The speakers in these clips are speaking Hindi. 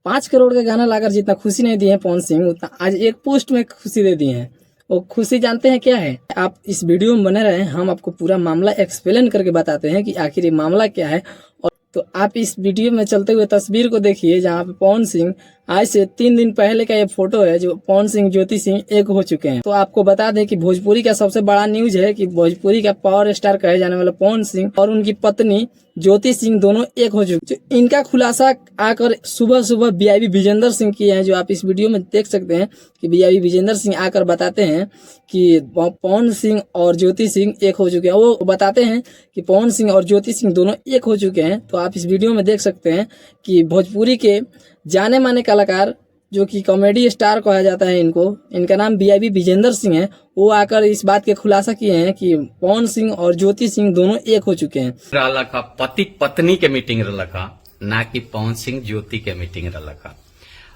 5 करोड़ का गाना लाकर जितना खुशी नहीं दी है पवन सिंह, उतना आज एक पोस्ट में खुशी दे दी है। वो खुशी जानते हैं क्या है? आप इस वीडियो में बने रहे, हम आपको पूरा मामला एक्सप्लेन करके बताते हैं कि आखिर ये मामला क्या है। और तो आप इस वीडियो में चलते हुए तस्वीर को देखिए, जहाँ पे पवन सिंह आज से 3 दिन पहले का ये फोटो है, जो पवन सिंह ज्योति सिंह एक हो चुके हैं। तो आपको बता दें कि भोजपुरी का सबसे बड़ा न्यूज है कि भोजपुरी का पावर स्टार कहे जाने वाला पवन सिंह और उनकी पत्नी ज्योति सिंह दोनों एक हो चुके। तो इनका खुलासा आकर सुबह सुबह बीआईबी विजेंद्र सिंह किए हैं, जो आप इस वीडियो में देख सकते हैं कि बीआईबी विजेंद्र सिंह आकर बताते हैं कि पवन सिंह और ज्योति सिंह एक हो चुके हैं। वो बताते हैं कि पवन सिंह और ज्योति सिंह दोनों एक हो चुके हैं। तो आप इस वीडियो में देख सकते हैं कि भोजपुरी के जाने माने कलाकार, जो कि कॉमेडी स्टार कहा जाता है इनको, इनका नाम बीआईबी विजेंद्र सिंह है, वो आकर इस बात के खुलासा किए हैं कि पवन सिंह और ज्योति सिंह दोनों एक हो चुके हैं। रहलका पति पत्नी के मीटिंग रहलका, ना कि पवन सिंह ज्योति के मीटिंग रहलका।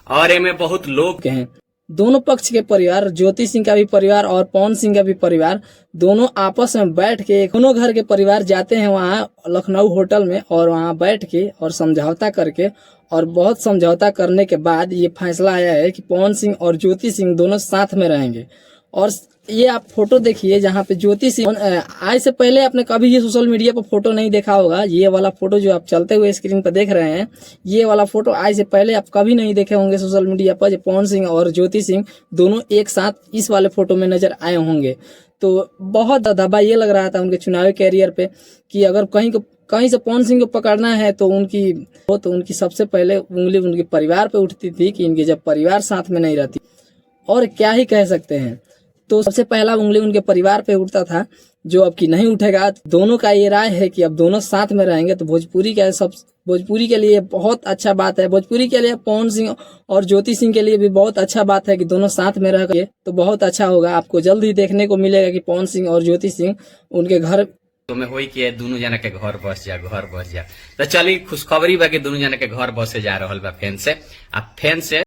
और एमे बहुत लोग हैं, दोनों पक्ष के परिवार, ज्योति सिंह का भी परिवार और पवन सिंह का भी परिवार, दोनों आपस में बैठ के, दोनों घर के परिवार जाते हैं वहाँ लखनऊ होटल में, और वहाँ बैठ के और समझौता करके, और बहुत समझौता करने के बाद ये फैसला आया है कि पवन सिंह और ज्योति सिंह दोनों साथ में रहेंगे। और ये आप फोटो देखिए, जहाँ पे ज्योति सिंह आज से पहले आपने कभी ये सोशल मीडिया पर फोटो नहीं देखा होगा। ये वाला फोटो जो आप चलते हुए स्क्रीन पर देख रहे हैं, ये वाला फोटो आज से पहले आप कभी नहीं देखे होंगे सोशल मीडिया पर। पवन सिंह और ज्योति सिंह दोनों एक साथ इस वाले फोटो में नजर आए होंगे। तो बहुत दबा ये लग रहा था उनके चुनावी कैरियर पे कि अगर कहीं से पवन सिंह को पकड़ना है तो उनकी सबसे पहले उंगली उनके परिवार पे उठती थी, कि इनके जब परिवार साथ में नहीं रहती, और क्या ही कह सकते हैं। तो सबसे पहला उंगली उनके परिवार पे उठता था, जो अब की नहीं उठेगा। दोनों का ये राय है कि अब दोनों साथ में रहेंगे। तो भोजपुरी के लिए बहुत अच्छा बात है, भोजपुरी के लिए पवन सिंह और ज्योति सिंह के लिए भी बहुत अच्छा बात है कि दोनों साथ में रह गए, तो बहुत अच्छा होगा। आपको जल्द ही देखने को मिलेगा कि पवन सिंह और ज्योति सिंह उनके घर तो में होई कि दोनों जना के घर बस जा। तो चली खुशखबरी बा कि दोनों जना के घर बसे जा रहल बा फैन से।